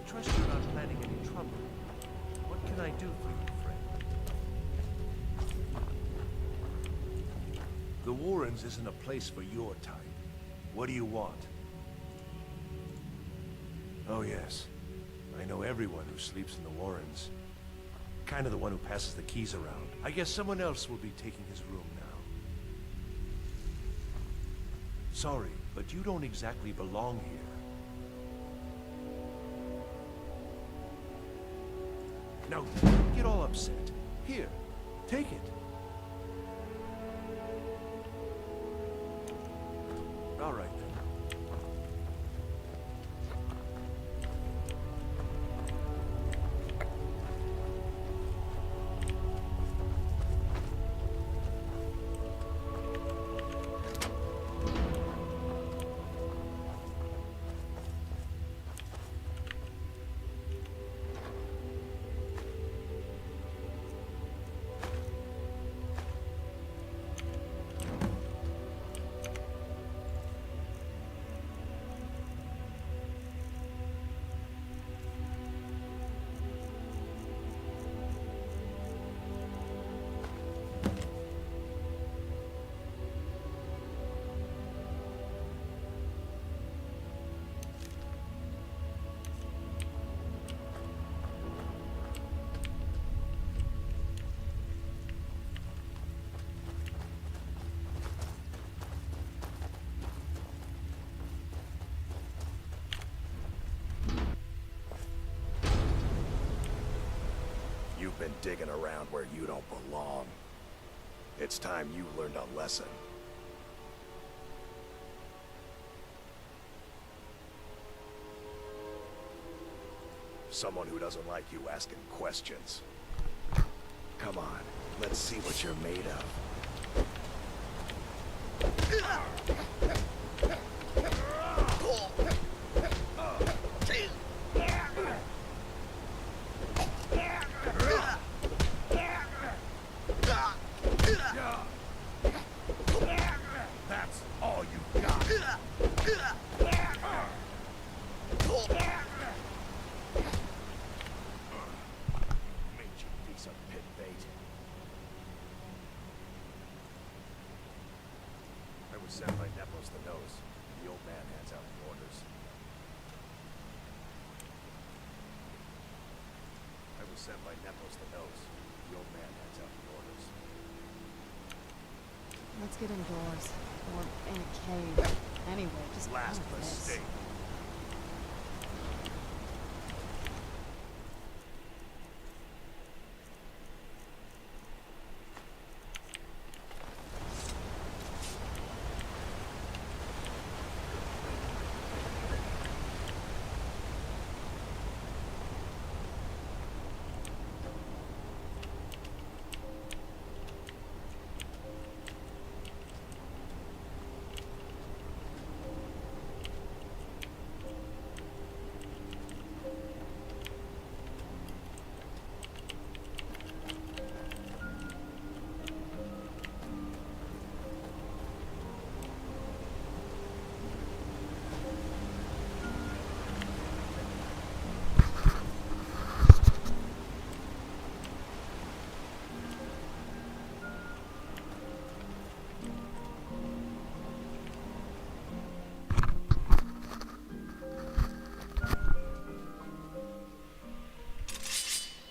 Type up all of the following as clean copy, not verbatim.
trust you're not planning any trouble. What can I do for you, friend? The Warrens isn't a place for your type. What do you want? Oh yes. I know everyone who sleeps in the Warrens. Kind of the one who passes the keys around. I guess someone else will be taking his room now. Sorry, but you don't exactly belong here. Now, don't get all upset. Here, take it. All right then. You've been digging around where you don't belong. It's time you learned a lesson. Someone who doesn't like you asking questions. Come on, let's see what you're made of. That's all you got. Mangy piece of pit bait. I was sent by Nepos the Nose. The old man hands out the orders. I was sent by Nepos the Nose. The old man hands out the orders. Let's get indoors. Or in a cave. Anyway, just Last out of this. mistake.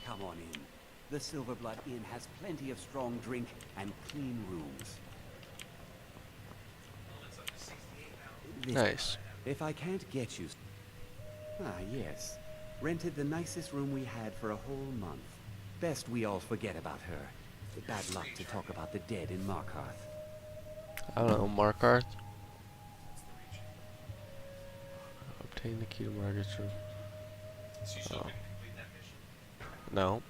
Come on in. The Silverblood Inn has plenty of strong drink and clean rooms. Listen, Nice. if I can't get you... Ah, yes. Rented the nicest room we had for a whole month. Best we all forget about her. Bad luck to talk about the dead in Markarth. I don't know, Markarth. Obtain the key to Margaret's room. Oh. No.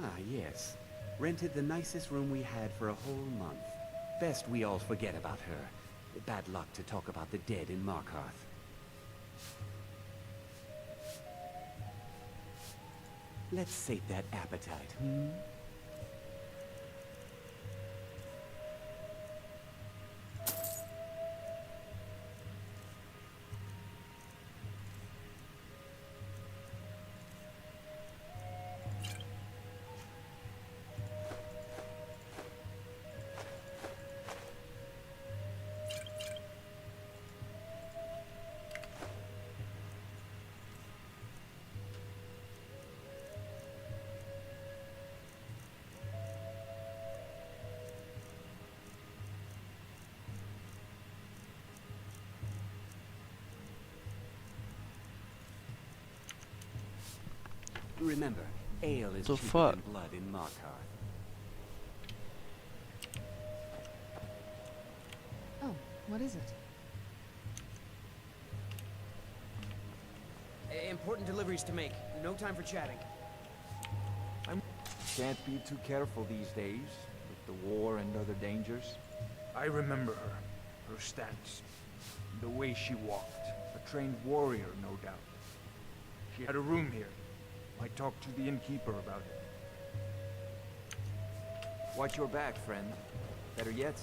Ah, yes. Rented the nicest room we had for a whole month. Best we all forget about her. Bad luck to talk about the dead in Markarth. Let's sate that appetite, hmm? Remember, ale is The cheaper fuck? than blood in Markarth. Oh, what is it? Important deliveries to make. No time for chatting. Can't be too careful these days, with the war and other dangers. I remember her stance, the way she walked. A trained warrior, no doubt. She had a room here. I talked to the innkeeper about it. Watch your back, friend. Better yet,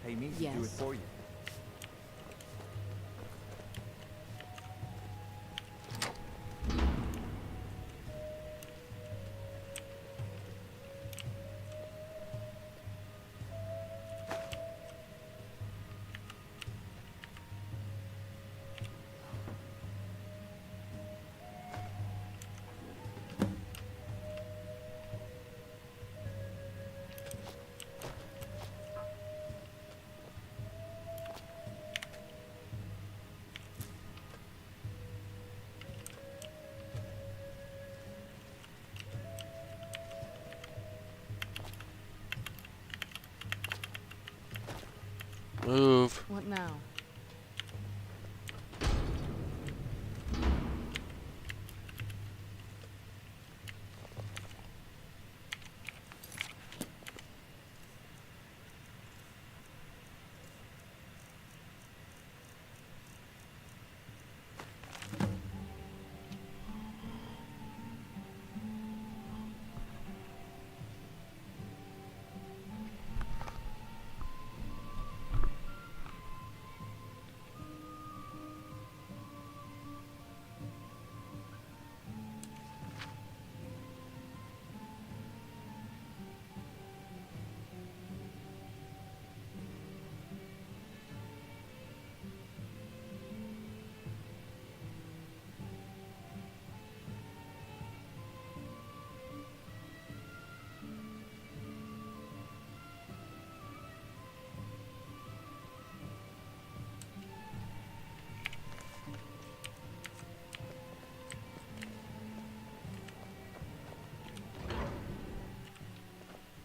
pay me to do it Yes. for you. Move. What now?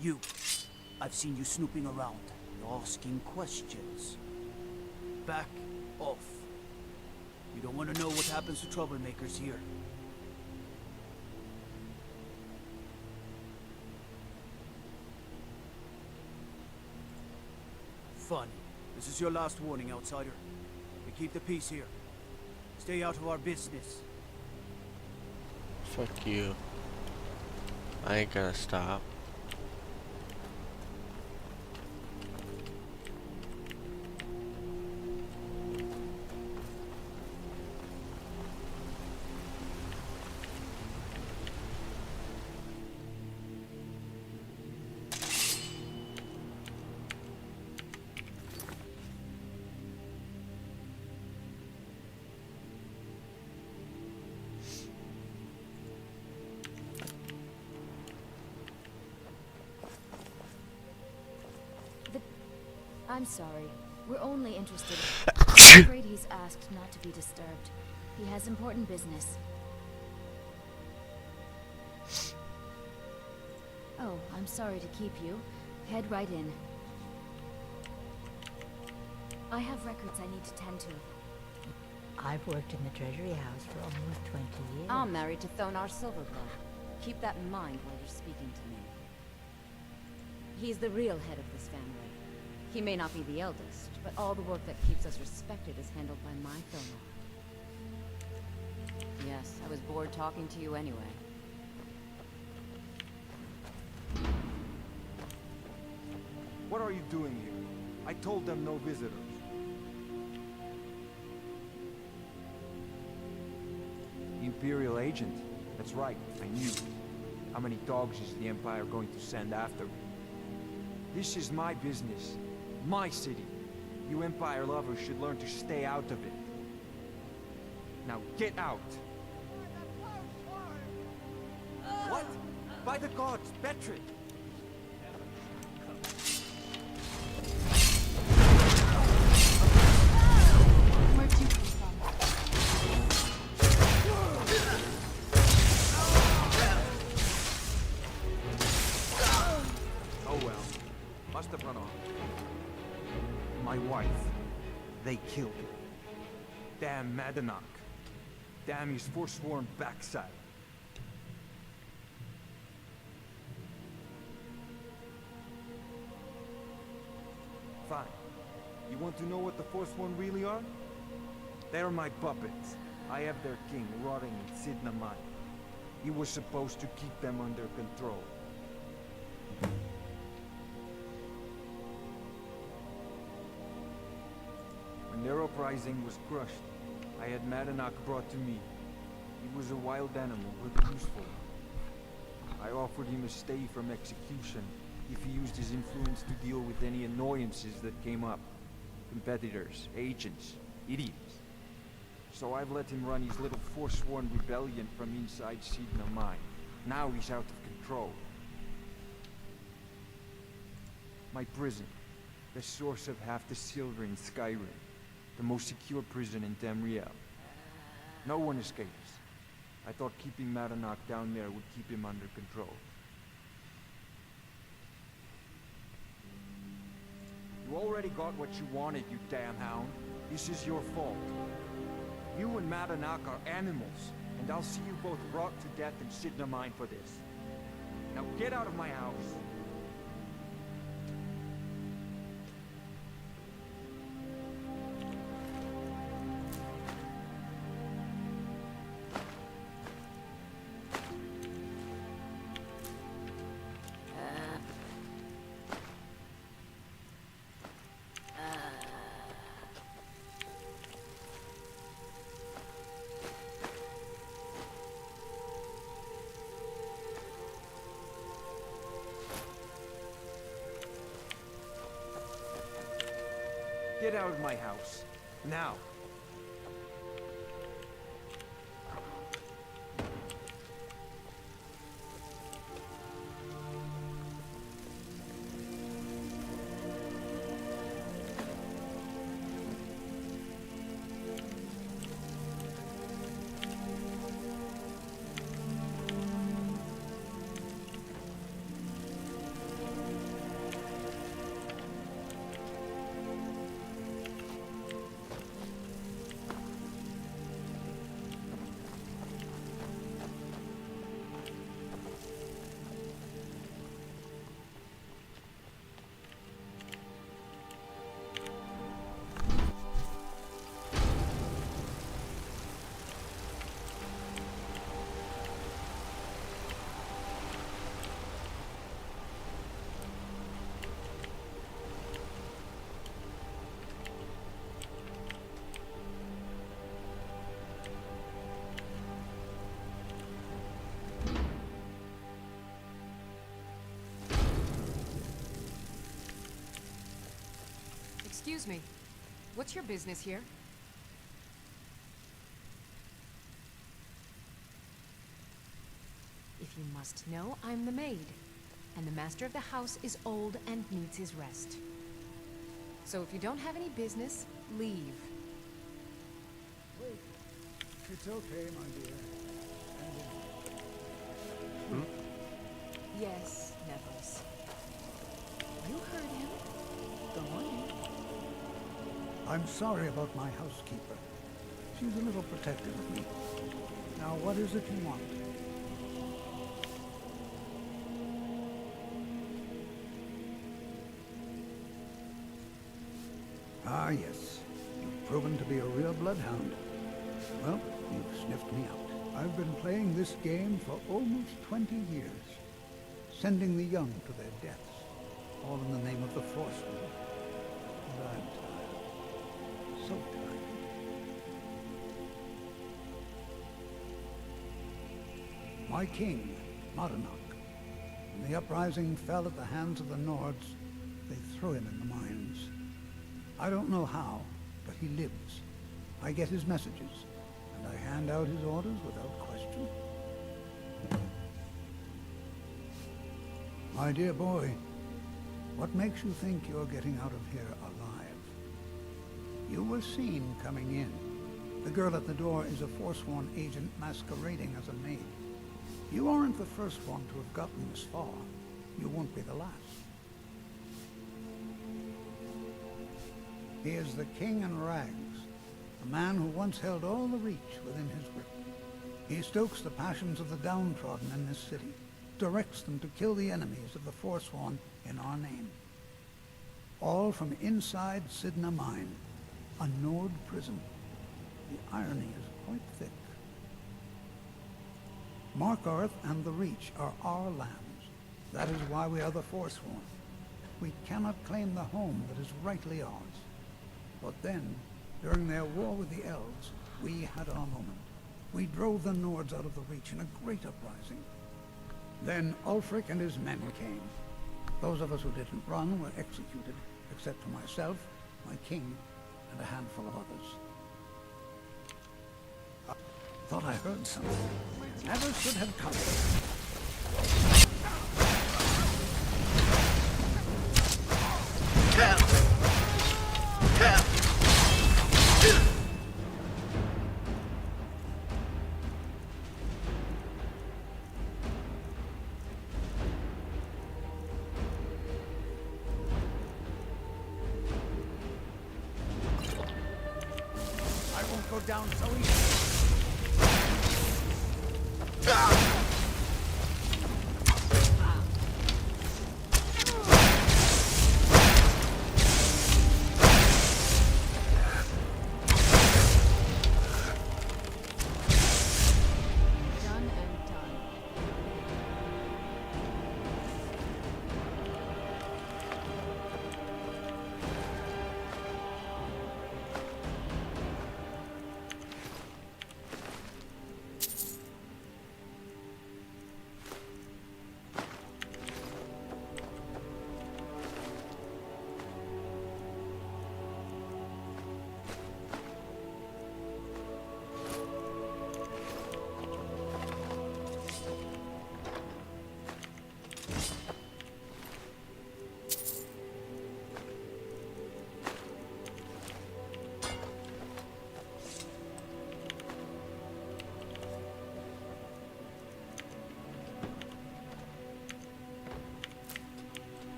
You. I've seen you snooping around, asking questions. Back off. You don't want to know what happens to troublemakers here. Funny. This is your last warning, outsider. We keep the peace here. Stay out of our business. Fuck you. I ain't gonna stop. I'm sorry. We're only interested. I'm afraid he's asked not to be disturbed. He has important business. Oh, I'm sorry to keep you. Head right in. I have records I need to tend to. I've worked in the Treasury House for almost 20 years. I'm married to Thonar Silverblood. Keep that in mind while you're speaking to me. He's the real head of this family. He may not be the eldest, but all the work that keeps us respected is handled by my Thonar. Yes, I was bored talking to you anyway. What are you doing here? I told them no visitors. Imperial agent. That's right, I knew. How many dogs is the Empire going to send after me? This is my business. My city. You Empire lovers should learn to stay out of it. Now get out! What? By the gods, Betrid! Where'd you come from? Oh well. Must have run off. My wife. They killed her. Damn Madanach. Damn his forsworn backside. Fine. You want to know what the Forsworn really are? They're my puppets. I have their king rotting in Sidna Mine. He was supposed to keep them under control. When their uprising was crushed, I had Madanach brought to me. He was a wild animal, but useful. I offered him a stay from execution if he used his influence to deal with any annoyances that came up. Competitors, agents, idiots. So I've let him run his little forsworn rebellion from inside Sidna Mine. Now he's out of control. My prison, the source of half the silver in Skyrim, the most secure prison in Tamriel. No one escapes. I thought keeping Madanach down there would keep him under control. You already got what you wanted, you damn hound. This is your fault. You and Madanach are animals, and I'll see you both brought to death in Sidna Mine for this. Now get out of my house. Get out of my house. Now. Excuse me. What's your business here? If you must know, I'm the maid. And the master of the house is old and needs his rest. So if you don't have any business, leave. Wait. It's okay, my dear. Yes, Nevos. You heard him. Go on in. I'm sorry about my housekeeper. She's a little protective of me. Now, what is it you want? Ah, yes. You've proven to be a real bloodhound. Well, you've sniffed me out. I've been playing this game for almost 20 years, sending the young to their deaths, all in the name of the Forsworn. And I'm tired. So tired. My king, Madanach, when the uprising fell at the hands of the Nords, they threw him in the mines. I don't know how, but he lives. I get his messages, and I hand out his orders without question. My dear boy, what makes you think you're getting out of here alive? You were seen coming in. The girl at the door is a Forsworn agent masquerading as a maid. You aren't the first one to have gotten this far. You won't be the last. He is the king in rags, a man who once held all the Reach within his grip. He stokes the passions of the downtrodden in this city, directs them to kill the enemies of the Forsworn in our name. All from inside Sidna Mine, a Nord prison. The irony is quite thick. Markarth and the Reach are our lands. That is why we are the Forsworn. We cannot claim the home that is rightly ours. But then, during their war with the Elves, we had our moment. We drove the Nords out of the Reach in a great uprising. Then Ulfric and his men came. Those of us who didn't run were executed, except for myself, my king, and a handful of others. I thought I heard something. Never should have come. I won't go down so easy. Done and done.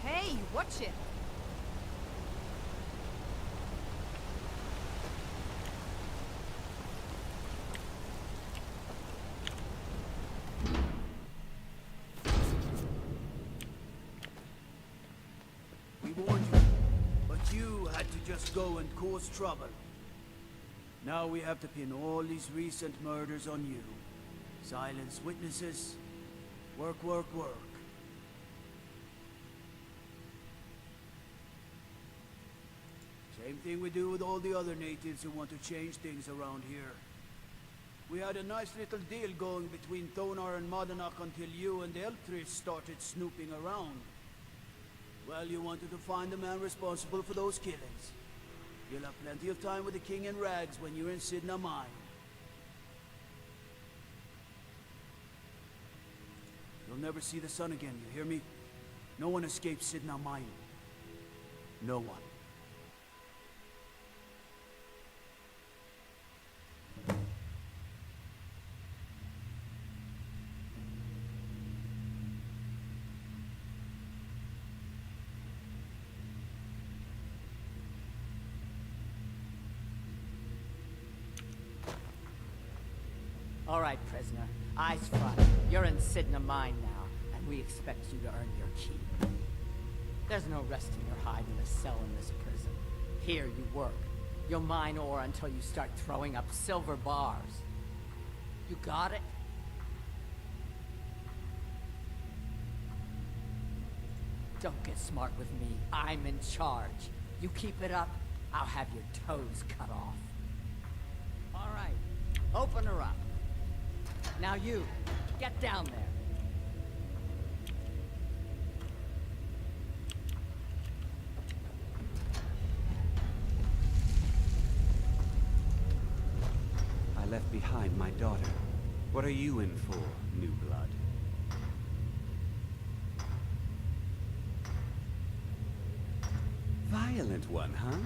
Hey, watch it! We warned you, but you had to just go and cause trouble. Now we have to pin all these recent murders on you. Silence witnesses. Work, work, work. Same thing we do with all the other natives who want to change things around here. We had a nice little deal going between Thonar and Modanach until you and Eltris started snooping around. Well, you wanted to find the man responsible for those killings. You'll have plenty of time with the King in Rags when you're in Sidna Mine. You'll never see the sun again, you hear me? No one escapes Sidna Mine. No one. All right, prisoner. Eyes front. You're in Sidna Mine now, and we expect you to earn your keep. There's no resting your hide in a cell in this prison. Here you work. You'll mine ore until you start throwing up silver bars. You got it? Don't get smart with me. I'm in charge. You keep it up, I'll have your toes cut off. All right, open her up. Now you, get down there. I left behind my daughter. What are you in for, new blood? Violent one, huh?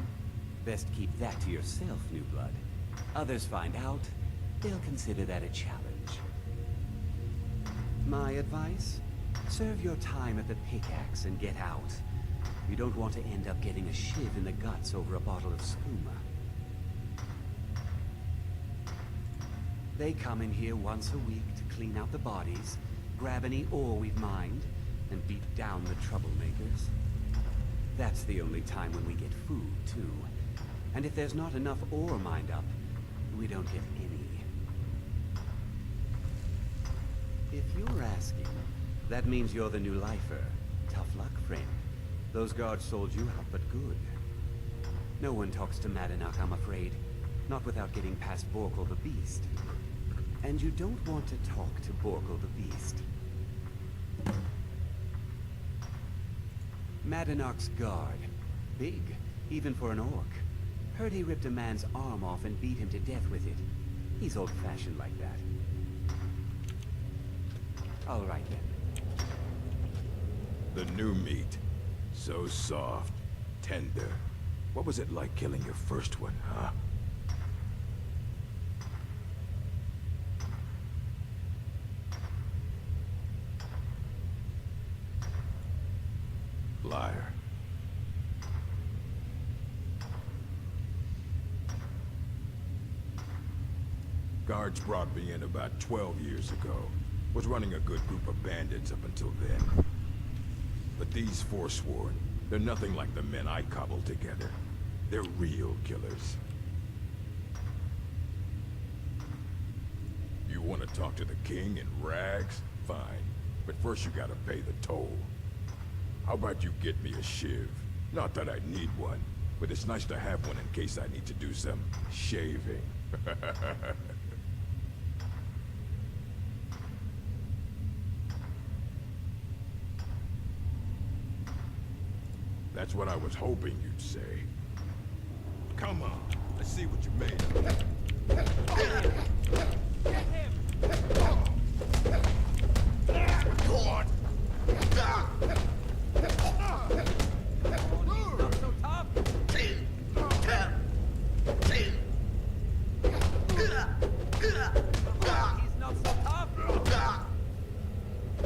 Best keep that to yourself, new blood. Others find out, they'll consider that a challenge. My advice? Serve your time at the pickaxe and get out. You don't want to end up getting a shiv in the guts over a bottle of skooma. They come in here once a week to clean out the bodies, grab any ore we've mined, and beat down the troublemakers. That's the only time when we get food, too. And if there's not enough ore mined up, we don't get any. If you're asking, that means you're the new lifer. Tough luck, friend. Those guards sold you out, but good. No one talks to Madanak, I'm afraid. Not without getting past Borkle the Beast. And you don't want to talk to Borkle the Beast. Madanak's guard. Big, even for an orc. Heard he ripped a man's arm off and beat him to death with it. He's old-fashioned like that. All right, then. The new meat. So soft, tender. What was it like killing your first one, huh? Liar. Guards brought me in about 12 years ago. Was running a good group of bandits up until then. But these Forsworn, they're nothing like the men I cobbled together. They're real killers. You want to talk to the king in rags? Fine. But first you gotta pay the toll. How about you get me a shiv? Not that I need one, but it's nice to have one in case I need to do some shaving. That's what I was hoping you'd say. Come on, let's see what you made of. Get him! Go on! Not so tough. He's not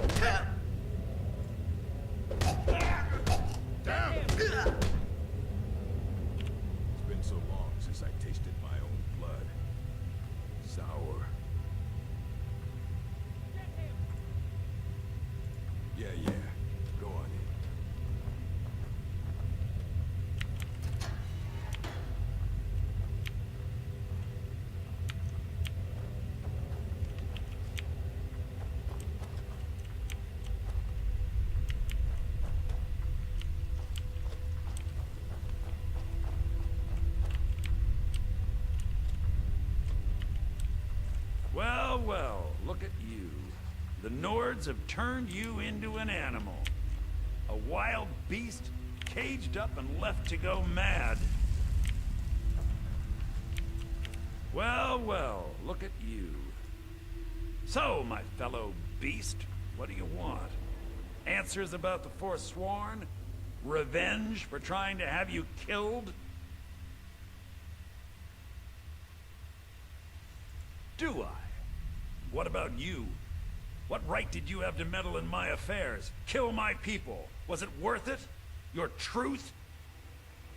so tough. It's been so long since I tasted my own blood. Sour. Yeah, go on in. Well, well, look at you. The Nords have turned you into an animal. A wild beast, caged up and left to go mad. Well, well, look at you. So, my fellow beast, what do you want? Answers about the Forsworn? Revenge for trying to have you killed? Do I? What about you? What right did you have to meddle in my affairs? Kill my people? Was it worth it? Your truth?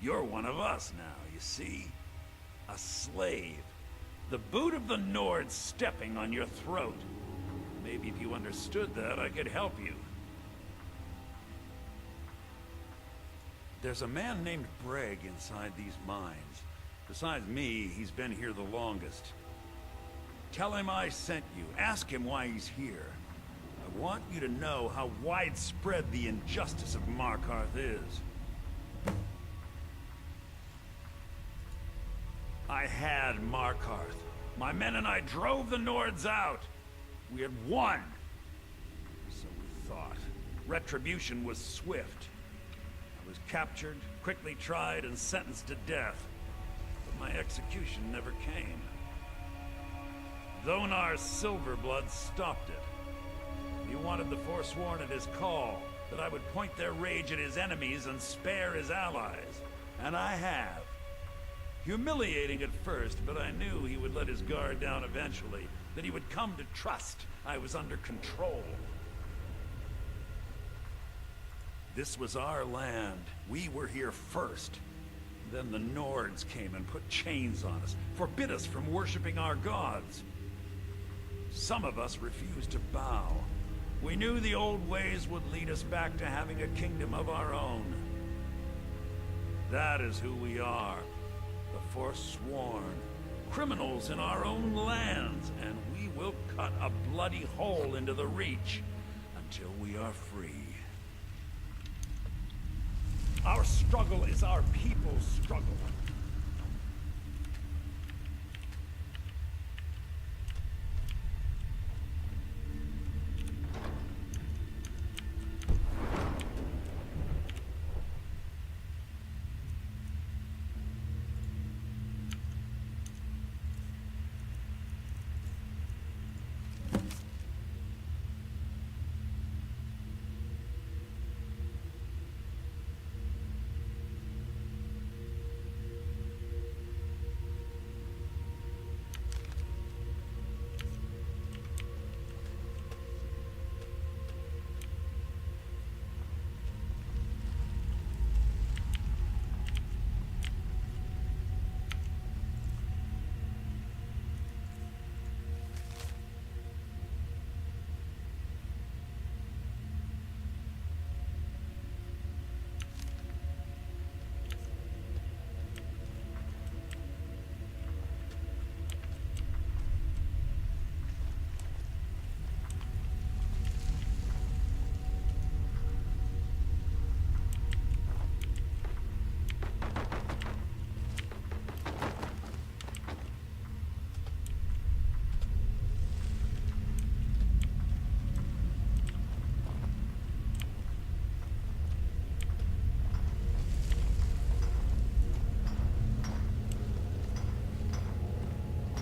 You're one of us now, you see? A slave. The boot of the Nord stepping on your throat. Maybe if you understood that, I could help you. There's a man named Breg inside these mines. Besides me, he's been here the longest. Tell him I sent you. Ask him why he's here. I want you to know how widespread the injustice of Markarth is. I had Markarth. My men and I drove the Nords out. We had won. So we thought. Retribution was swift. I was captured, quickly tried, and sentenced to death. But my execution never came. Dhonar's Silverblood stopped it. He wanted the Forsworn at his call, that I would point their rage at his enemies and spare his allies. And I have. Humiliating at first, but I knew he would let his guard down eventually, that he would come to trust I was under control. This was our land. We were here first. Then the Nords came and put chains on us, forbid us from worshipping our gods. Some of us refused to bow. We knew the old ways would lead us back to having a kingdom of our own. That is who we are. The Forsworn. Criminals in our own lands, and we will cut a bloody hole into the Reach until we are free. Our struggle is our people's struggle.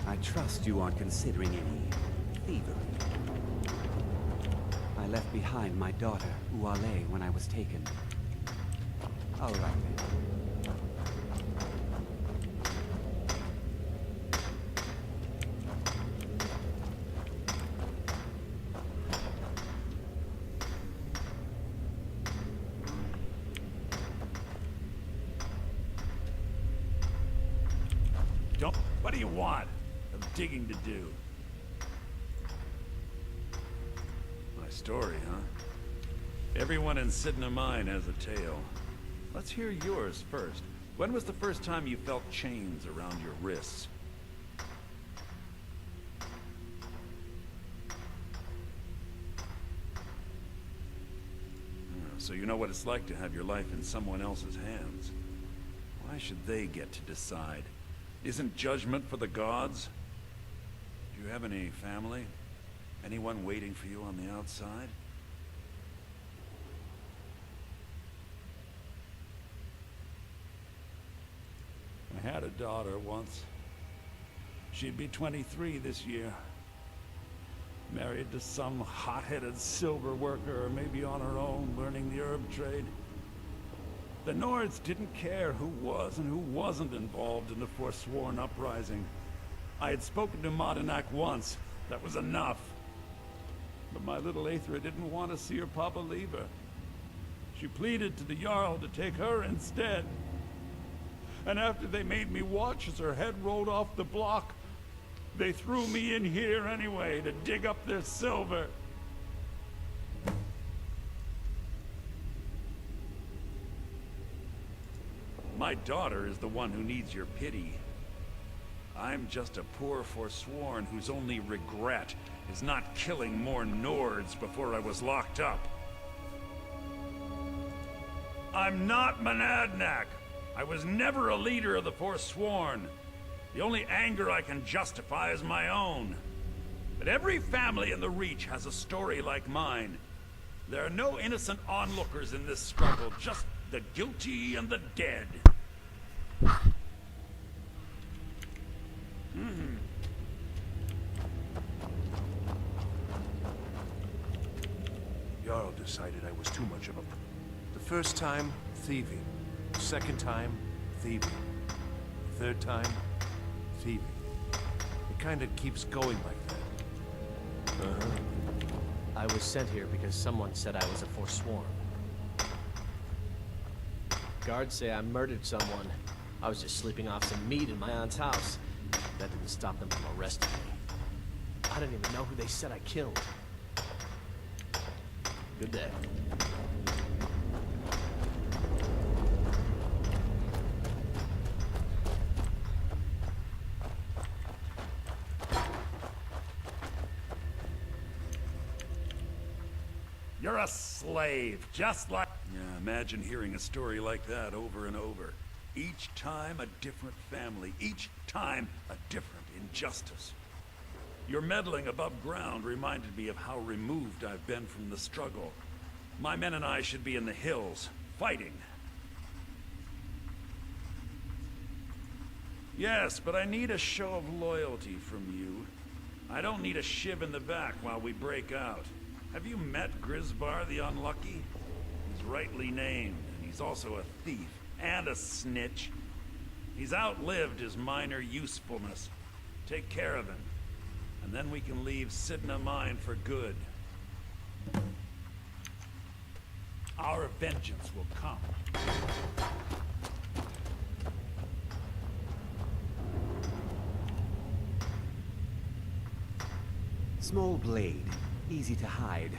I trust you aren't considering any thievery. I left behind my daughter, Uale, when I was taken. All right then. What do you want? Digging to do. My story, huh? Everyone in Sidna Mine has a tale. Let's hear yours first. When was the first time you felt chains around your wrists? So you know what it's like to have your life in someone else's hands. Why should they get to decide? Isn't judgment for the gods? Do you have any family? Anyone waiting for you on the outside? I had a daughter once. She'd be 23 this year. Married to some hot-headed silver worker, or maybe on her own, learning the herb trade. The Nords didn't care who was and who wasn't involved in the Forsworn uprising. I had spoken to Madanak once. That was enough. But my little Aethra didn't want to see her papa leave her. She pleaded to the Jarl to take her instead. And after they made me watch as her head rolled off the block, They threw me in here anyway to dig up their silver. My daughter is the one who needs your pity. I'm just a poor Forsworn whose only regret is not killing more Nords before I was locked up. I'm not Monadnac. I was never a leader of the Forsworn. The only anger I can justify is my own. But every family in the Reach has a story like mine. There are no innocent onlookers in this struggle, just the guilty and the dead. Jarl decided I was too much of a... The first time, thieving. Second time, thieving. Third time, thieving. It kinda keeps going like that. Uh-huh. I was sent here because someone said I was a Forsworn. Guards say I murdered someone. I was just sleeping off some meat in my aunt's house. That didn't stop them from arresting me. I didn't even know who they said I killed. Good day. You're a slave, just like... Yeah, imagine hearing a story like that over and over. Each time a different family, each time a different injustice. Your meddling above ground reminded me of how removed I've been from the struggle. My men and I should be in the hills, fighting. Yes, but I need a show of loyalty from you. I don't need a shiv in the back while we break out. Have you met Grisbar the Unlucky? He's rightly named, and he's also a thief and a snitch. He's outlived his minor usefulness. Take care of him, and then we can leave Sidna Mine for good. Our vengeance will come. Small blade, easy to hide.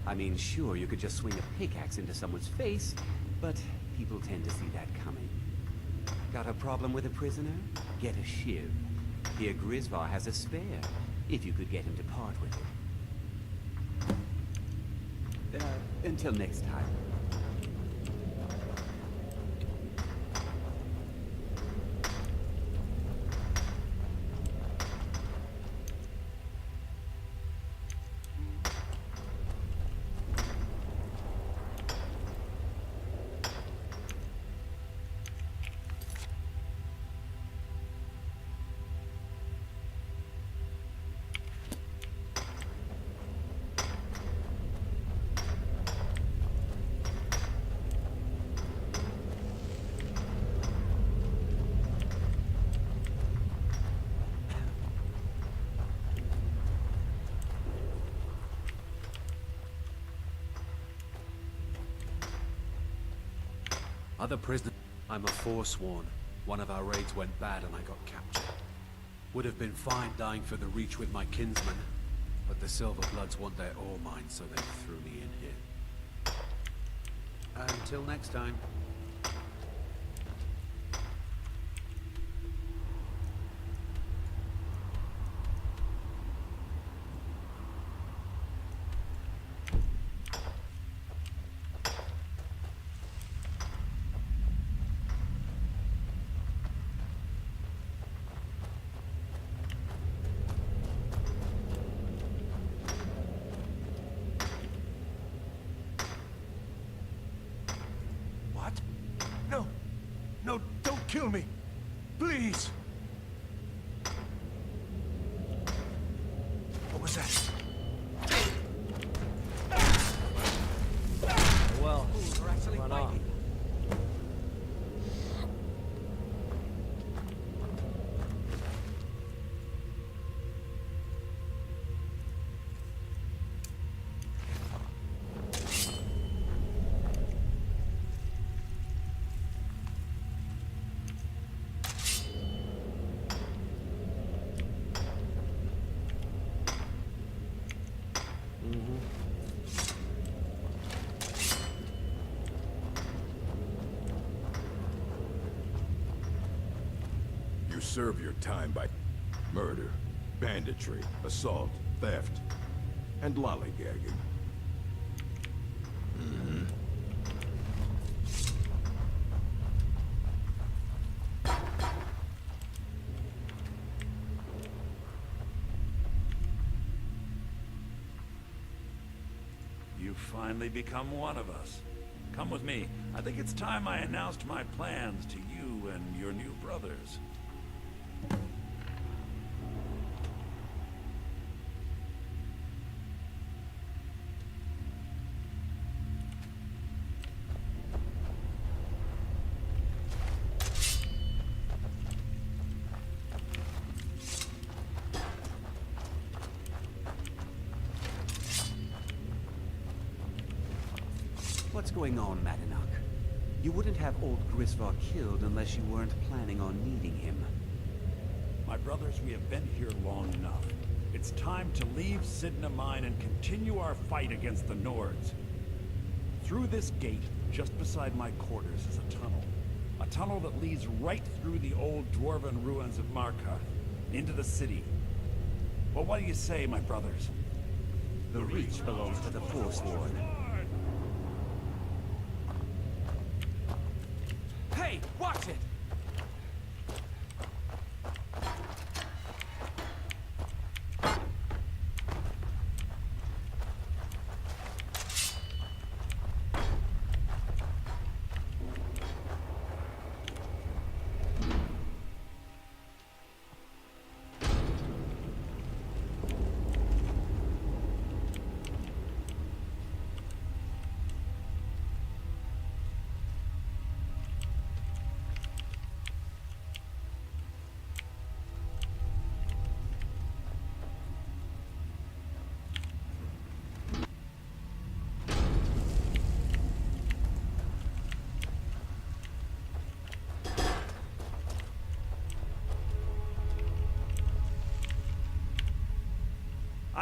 I mean, sure, you could just swing a pickaxe into someone's face, but people tend to see that coming. Got a problem with a prisoner? Get a shiv. Here Grisvar has a spare, if you could get him to part with it. Until next time. Other prisoners... I'm a Forsworn. One of our raids went bad and I got captured. Would have been fine dying for the Reach with my kinsmen, but the Silver Bloods want their ore mine, so they threw me in here. Until next time. No! No, don't kill me! Please! What was that? Well, run on. You serve your time by murder, banditry, assault, theft, and lollygagging. You've finally become one of us. Come with me. I think it's time I announced my plans to you and your new brothers. What's going on, Madanach? You wouldn't have old Grisvar killed unless you weren't planning on needing him. My brothers, we have been here long enough. It's time to leave Sidna Mine and continue our fight against the Nords. Through this gate, just beside my quarters, is a tunnel. A tunnel that leads right through the old dwarven ruins of Markarth, into the city. Well, what do you say, my brothers? The Reach belongs to the Forsworn.